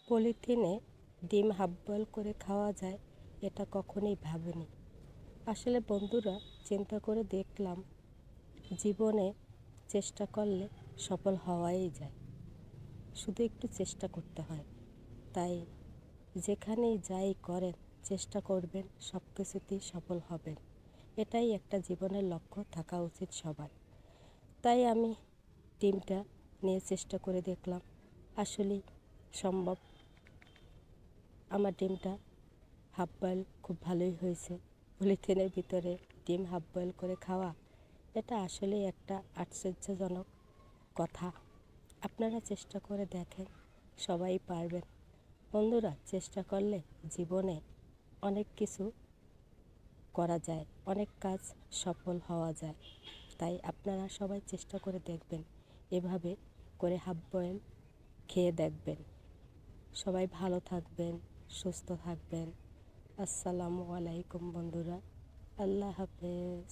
পলিথিনে ডিম half boil করে খাওয়া যায় এটা কখনোই ভাবিনি। আসলে বন্ধুরা, চিন্তা করে দেখলাম জীবনে চেষ্টা করলে সফল হওয়াই যায়, শুধু একটু চেষ্টা করতে হয়। তাই যেখানেই যাই করেন চেষ্টা করবেন, সব কিছুতেই সফল হবেন। এটাই একটা জীবনের লক্ষ্য থাকা উচিত সবার। তাই আমি ডিমটা নিয়ে চেষ্টা করে দেখলাম আসলেই সম্ভব। আমার ডিমটা হাফ বয়েল খুব ভালোই হয়েছে। পলিথিনের ভিতরে ডিম হাফ বয়েল করে খাওয়া এটা আসলেই একটা আশ্চর্যজনক কথা। আপনারা চেষ্টা করে দেখেন, সবাই পারবেন। বন্ধুরা, চেষ্টা করলে জীবনে অনেক কিছু করা যায়, অনেক কাজ সফল হওয়া যায়। তাই আপনারা সবাই চেষ্টা করে দেখবেন, এভাবে করে হাফ বয়েল খেয়ে দেখবেন। সবাই ভালো থাকবেন, সুস্থ থাকবেন। আসসালামু আলাইকুম বন্ধুরা, আল্লাহ হাফেজ।